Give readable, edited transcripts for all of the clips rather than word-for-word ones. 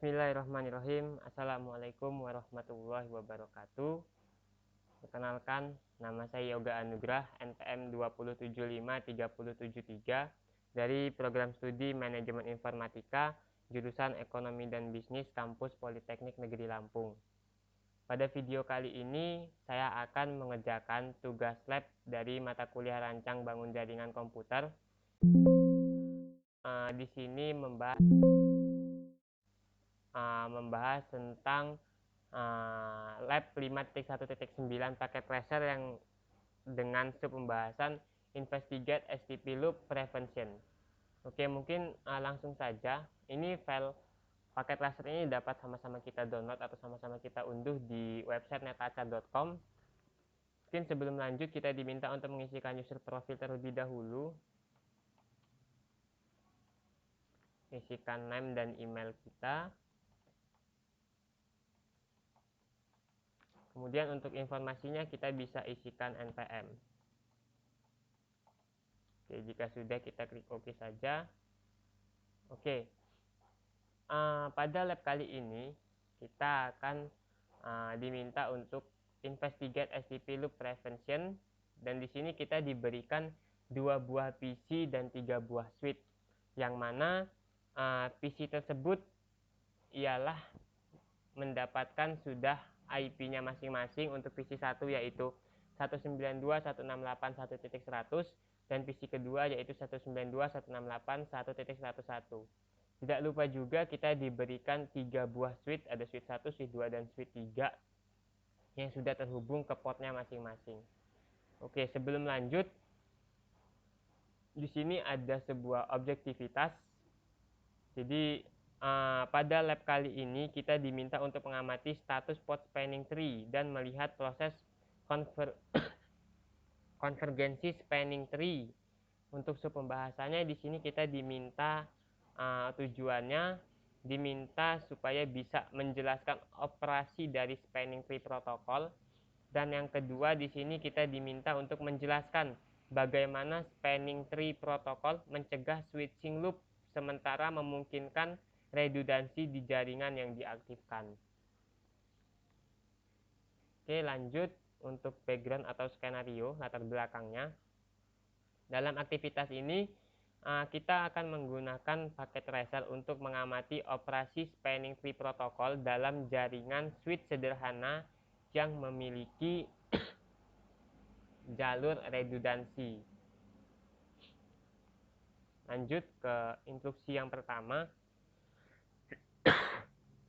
Bismillahirrahmanirrahim. Assalamualaikum warahmatullahi wabarakatuh. Perkenalkan, nama saya Yoga Anugrah, NPM 2075373 dari Program Studi Manajemen Informatika, jurusan Ekonomi dan Bisnis, Kampus Politeknik Negeri Lampung. Pada video kali ini, saya akan mengerjakan tugas lab dari mata kuliah rancang bangun jaringan komputer. Di sini membahas tentang lab 5.1.9 paket tracer yang dengan subpembahasan investigate STP loop prevention. Oke, mungkin langsung saja. Ini file paket tracer ini dapat sama-sama kita download atau sama-sama kita unduh di website netacar.com. Mungkin sebelum lanjut kita diminta untuk mengisikan user profile terlebih dahulu. Isikan name dan email kita. Kemudian untuk informasinya kita bisa isikan NPM. Oke, jika sudah kita klik OK saja. Oke, pada lab kali ini kita akan diminta untuk investigate STP loop prevention, dan di sini kita diberikan 2 buah PC dan 3 buah switch, yang mana PC tersebut ialah mendapatkan sudah IP-nya masing-masing. Untuk PC 1 yaitu 192.168.1.100 dan PC kedua yaitu 192.168.1.101. Tidak lupa juga kita diberikan 3 buah switch, ada switch 1, switch 2, dan switch 3 yang sudah terhubung ke portnya masing-masing. Oke, sebelum lanjut, di sini ada sebuah objektivitas. Jadi pada lab kali ini kita diminta untuk mengamati status port spanning tree dan melihat proses konvergensi spanning tree. Untuk subpembahasannya di sini kita diminta tujuannya diminta supaya bisa menjelaskan operasi dari spanning tree protokol, dan yang kedua di sini kita diminta untuk menjelaskan bagaimana spanning tree protokol mencegah switching loop sementara memungkinkan redundansi di jaringan yang diaktifkan. Oke, lanjut untuk background atau skenario latar belakangnya. Dalam aktivitas ini kita akan menggunakan paket tracer untuk mengamati operasi spanning tree protokol dalam jaringan switch sederhana yang memiliki jalur redundansi. Lanjut ke instruksi yang pertama.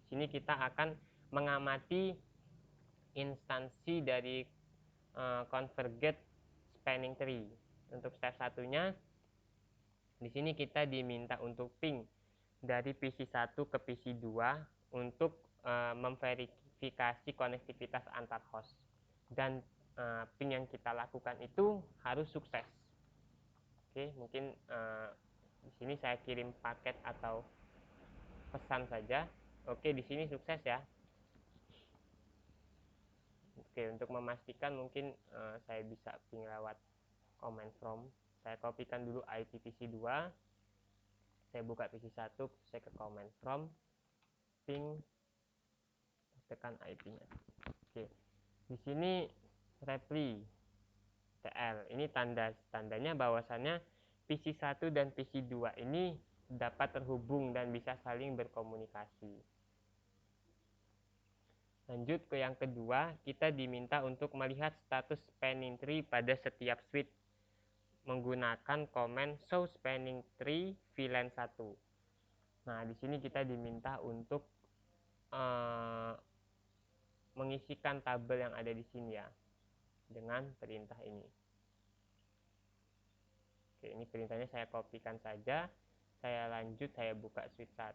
Sini kita akan mengamati instansi dari convergent spanning tree. Untuk step satunya, di sini kita diminta untuk ping dari PC 1 ke PC 2 untuk memverifikasi konektivitas antar host. Dan ping yang kita lakukan itu harus sukses. Oke, mungkin di sini saya kirim paket atau pesan saja. Oke, di sini sukses ya. Oke, untuk memastikan mungkin saya bisa ping lewat command from. Saya kopikan dulu IP PC 2. Saya buka PC 1, saya ke command from, ping, tekan IP-nya. Oke. Di sini reply TL. Ini tandanya bahwasannya PC 1 dan PC 2 ini dapat terhubung dan bisa saling berkomunikasi. Lanjut ke yang kedua, kita diminta untuk melihat status spanning tree pada setiap switch menggunakan command show spanning tree VLAN 1. Nah, di sini kita diminta untuk mengisikan tabel yang ada di sini ya, dengan perintah ini. Oke, ini perintahnya saya kopikan saja. Saya lanjut, saya buka switch 1.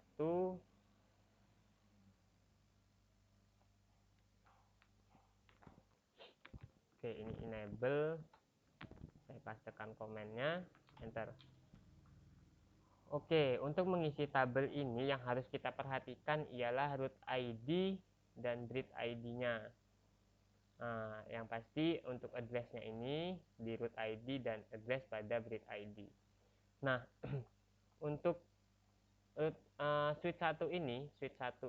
Oke, ini enable. Saya pastekan komennya, enter. Oke, untuk mengisi tabel ini yang harus kita perhatikan ialah root ID dan read ID-nya. Nah, yang pasti untuk address-nya ini di root ID dan address pada read ID. Nah, untuk switch 1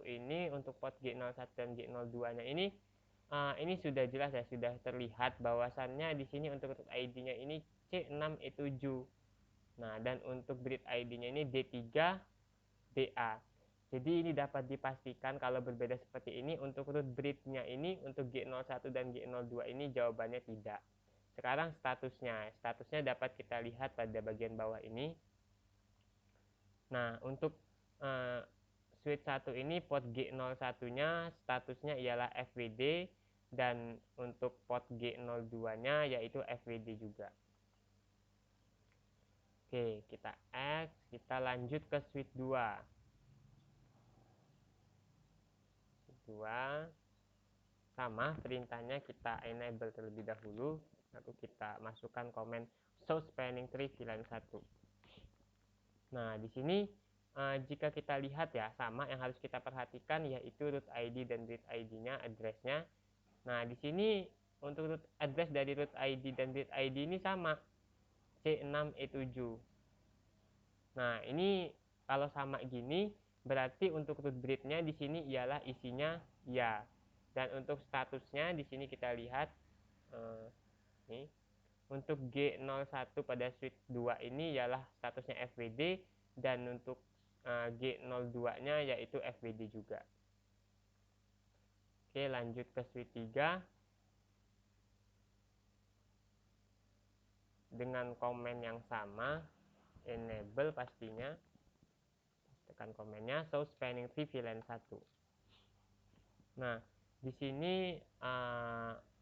ini untuk port G01 dan G02-nya ini sudah jelas ya, sudah terlihat bahwasannya di sini untuk root ID-nya ini C6E7. Nah, dan untuk bridge ID-nya ini D3DA. Jadi ini dapat dipastikan kalau berbeda seperti ini untuk root bridge-nya ini untuk G01 dan G02 ini jawabannya tidak. Sekarang statusnya dapat kita lihat pada bagian bawah ini. Nah, untuk switch 1 ini port G01-nya statusnya ialah FWD, dan untuk port G02-nya yaitu FWD juga. Oke, kita X, kita lanjut ke switch 2. Switch 2 sama perintahnya kita enable terlebih dahulu, lalu kita masukkan komen show spanning tree VLAN 1. Nah, di sini jika kita lihat ya, sama yang harus kita perhatikan yaitu root ID dan bridge ID-nya, address-nya. Nah, di sini untuk root address dari root ID dan bridge ID ini sama, C6E7. Nah, ini kalau sama gini berarti untuk root bridge-nya di sini ialah isinya ya. Dan untuk statusnya di sini kita lihat nih. Untuk G01 pada switch 2 ini ialah statusnya FWD, dan untuk G02-nya yaitu FWD juga. Oke, lanjut ke switch 3. Dengan komen yang sama, enable pastinya. Tekan komennya show spanning tree VLAN 1. Nah, di sini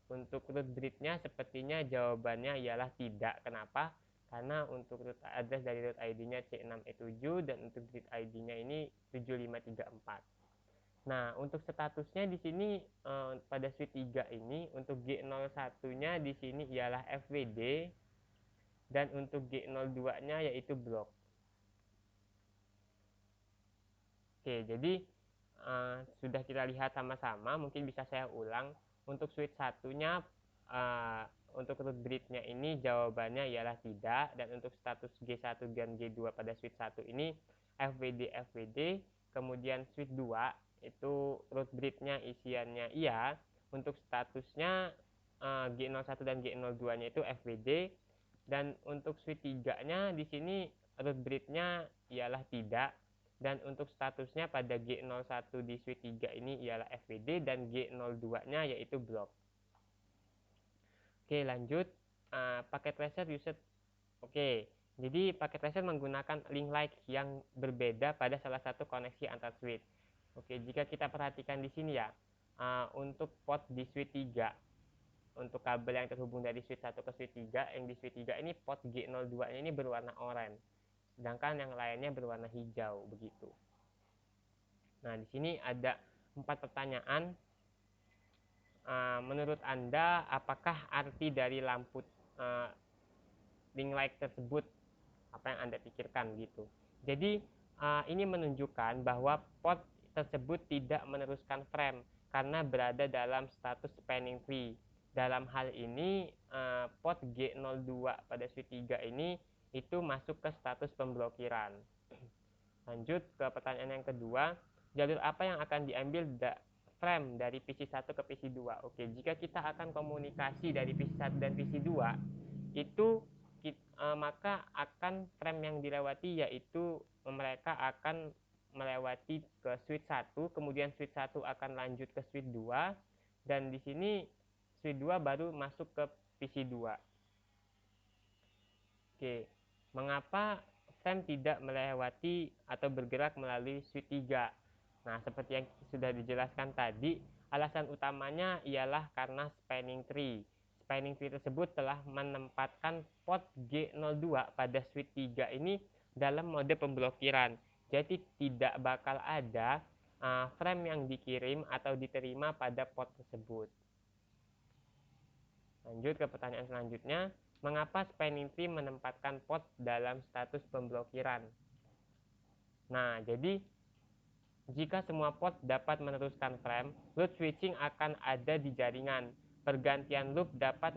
untuk root bridge-nya sepertinya jawabannya ialah tidak. Kenapa? Karena untuk root address dari root ID-nya C6E7 dan untuk bridge ID-nya ini 7534. Nah, untuk statusnya di sini pada switch 3 ini untuk G01-nya di sini ialah FWD, dan untuk G02-nya yaitu block. Oke, jadi sudah kita lihat sama-sama, mungkin bisa saya ulang. Untuk switch satunya untuk root bridge-nya ini jawabannya ialah tidak, dan untuk status G1 dan G2 pada switch 1 ini FWD. Kemudian switch 2 itu root bridge-nya isiannya iya, untuk statusnya G01 dan G02-nya itu FWD, dan untuk switch 3-nya di sini root bridge-nya ialah tidak, dan untuk statusnya pada G01 di switch 3 ini ialah FWD, dan G02-nya yaitu block. Oke, lanjut. Paket tracer used. Oke, jadi paket tracer menggunakan link like yang berbeda pada salah satu koneksi antar switch. Oke, jika kita perhatikan di sini ya, untuk port di switch 3, untuk kabel yang terhubung dari switch 1 ke switch 3, yang di switch 3 ini port G02-nya ini berwarna oranye, sedangkan yang lainnya berwarna hijau begitu. Nah, di sini ada 4 pertanyaan. Menurut Anda, apakah arti dari lampu ring light tersebut? Apa yang Anda pikirkan gitu. Jadi ini menunjukkan bahwa port tersebut tidak meneruskan frame karena berada dalam status spanning tree. Dalam hal ini port G02 pada switch 3 ini itu masuk ke status pemblokiran. Lanjut ke pertanyaan yang kedua, jalur apa yang akan diambil frame dari PC1 ke PC2? Oke, jika kita akan komunikasi dari PC1 dan PC2 itu maka akan frame yang dilewati yaitu mereka akan melewati ke switch 1, kemudian switch 1 akan lanjut ke switch 2, dan di sini switch 2 baru masuk ke PC2. Oke, mengapa frame tidak melewati atau bergerak melalui switch 3? Nah, seperti yang sudah dijelaskan tadi, alasan utamanya ialah karena spanning tree. Spanning tree tersebut telah menempatkan port G02 pada switch 3 ini dalam mode pemblokiran. Jadi tidak bakal ada frame yang dikirim atau diterima pada port tersebut. Lanjut ke pertanyaan selanjutnya. Mengapa spanning tree menempatkan port dalam status pemblokiran? Nah, jadi jika semua port dapat meneruskan frame, loop switching akan ada di jaringan. Pergantian loop dapat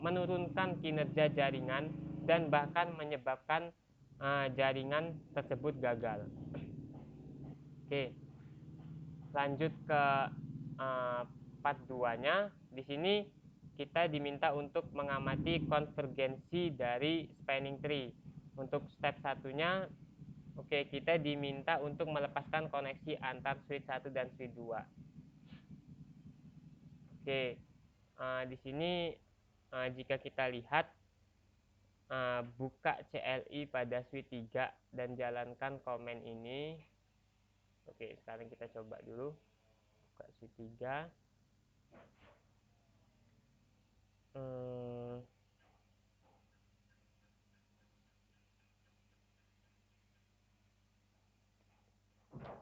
menurunkan kinerja jaringan dan bahkan menyebabkan jaringan tersebut gagal. Oke, lanjut ke part 2-nya. Di sini kita diminta untuk mengamati konvergensi dari spanning tree. Untuk step satunya, oke, kita diminta untuk melepaskan koneksi antar switch 1 dan switch 2. Oke, di sini jika kita lihat, buka CLI pada switch 3 dan jalankan komen ini. Oke, sekarang kita coba dulu buka switch 3.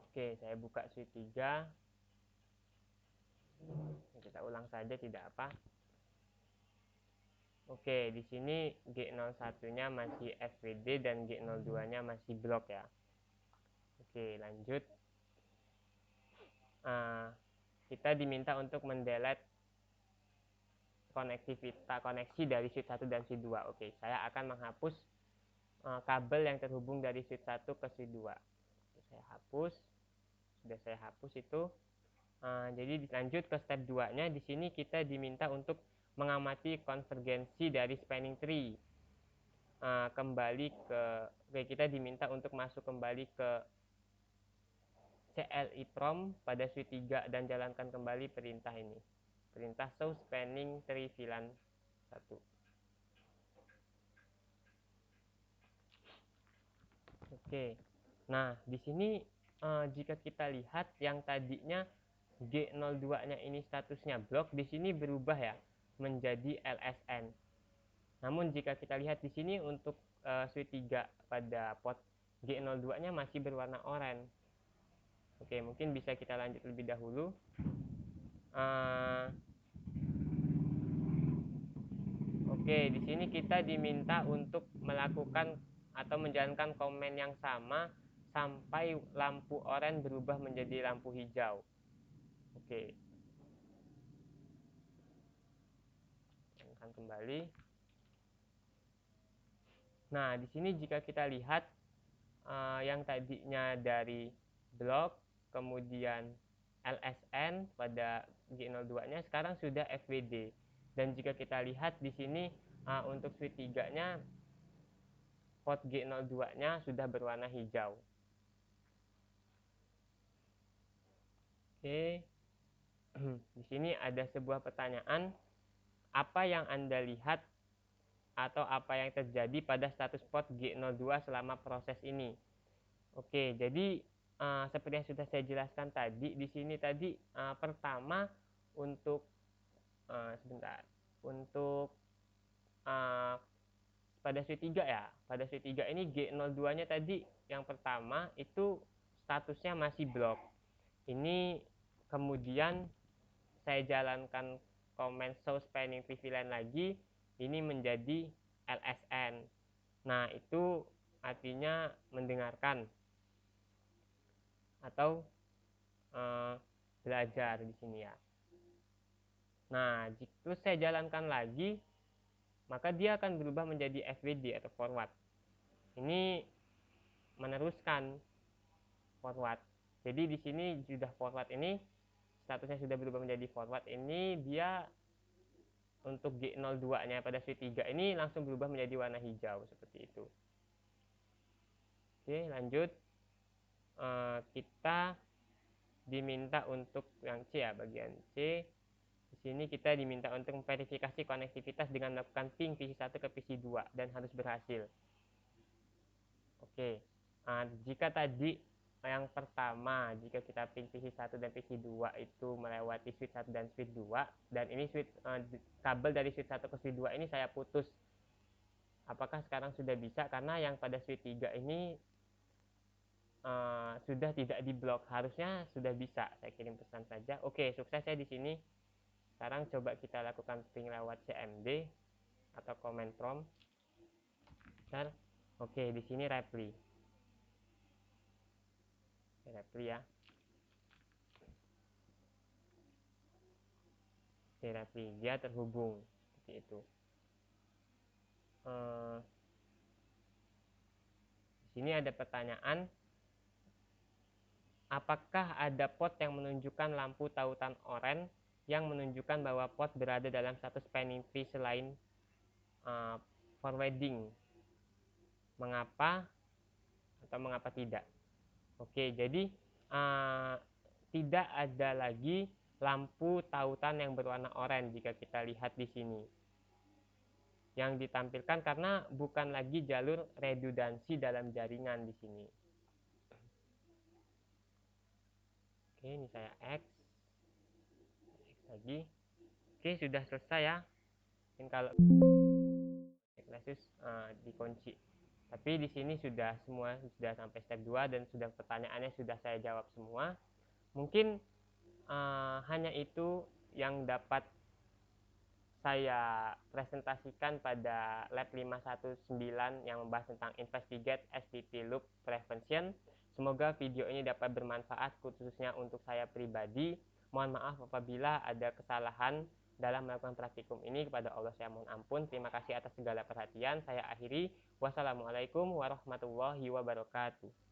Oke, saya buka switch 3. Kita ulang saja, tidak apa. Oke, di sini G01-nya masih FWD dan G02-nya masih blok ya. Oke, lanjut. Kita diminta untuk mendelete koneksi dari switch 1 dan switch 2. Oke, saya akan menghapus kabel yang terhubung dari switch 1 ke switch 2. Saya hapus. Sudah saya hapus itu. Jadi lanjut ke step 2-nya. Di sini kita diminta untuk mengamati konvergensi dari spanning tree. Kita diminta untuk masuk kembali ke CLI prom pada switch 3 dan jalankan kembali perintah ini. Perintah show spanning tree VLAN 1. Oke. Nah, di sini jika kita lihat yang tadinya G02-nya ini statusnya blok, di sini berubah ya menjadi LSN. Namun jika kita lihat di sini untuk switch 3 pada port G02-nya masih berwarna oranye. Oke, mungkin bisa kita lanjut lebih dahulu. Oke, di sini kita diminta untuk melakukan atau menjalankan komen yang sama sampai lampu oranye berubah menjadi lampu hijau. Oke. Jalankan kembali. Nah, di sini jika kita lihat yang tadinya dari blok, kemudian LSN pada G02-nya sekarang sudah FWD. Dan jika kita lihat di sini untuk switch 3-nya port G02-nya sudah berwarna hijau. Oke. Di sini ada sebuah pertanyaan, apa yang Anda lihat atau apa yang terjadi pada status port G02 selama proses ini? Oke, jadi seperti yang sudah saya jelaskan tadi, di sini tadi pertama untuk untuk pada switch 3 ya. Pada switch 3 ini G02-nya tadi yang pertama itu statusnya masih blok. Ini kemudian saya jalankan comment show spanning tree VLAN lagi, ini menjadi LSN. Nah, itu artinya mendengarkan atau belajar di sini ya. Nah, jika saya jalankan lagi, maka dia akan berubah menjadi FWD atau forward. Ini meneruskan forward. Jadi di sini sudah forward ini, statusnya sudah berubah menjadi forward ini, dia untuk G02-nya pada switch 3 ini langsung berubah menjadi warna hijau seperti itu. Oke, lanjut. Kita diminta untuk yang C ya, bagian C. Di sini kita diminta untuk memverifikasi konektivitas dengan melakukan ping PC1 ke PC2 dan harus berhasil. Oke. Jika tadi yang pertama, jika kita ping PC1 dan PC2 itu melewati switch 1 dan switch 2, dan ini kabel dari switch 1 ke switch 2 ini saya putus. Apakah sekarang sudah bisa? Karena yang pada switch 3 ini sudah tidak diblok, harusnya sudah bisa. Saya kirim pesan saja. Oke, sukses ya di sini. Sekarang coba kita lakukan ping lewat CMD atau command prompt. Oke, di sini reply ya. Oke, reply dia terhubung seperti itu. Di sini ada pertanyaan, apakah ada pot yang menunjukkan lampu tautan oranye yang menunjukkan bahwa pot berada dalam satu spanning tree selain forwarding? Mengapa atau mengapa tidak? Oke, jadi tidak ada lagi lampu tautan yang berwarna oranye jika kita lihat di sini yang ditampilkan, karena bukan lagi jalur redundansi dalam jaringan di sini. Oke, ini saya X lagi. Oke, sudah selesai ya. Mungkin kalau Ignatius dikunci. Tapi di sini sudah semua, sudah sampai step 2 dan sudah pertanyaannya sudah saya jawab semua. Mungkin hanya itu yang dapat saya presentasikan pada lab 519 yang membahas tentang investigate STT loop prevention. Semoga video ini dapat bermanfaat khususnya untuk saya pribadi. Mohon maaf apabila ada kesalahan dalam melakukan praktikum ini. Kepada Allah saya mohon ampun. Terima kasih atas segala perhatian. Saya akhiri. Wassalamualaikum warahmatullahi wabarakatuh.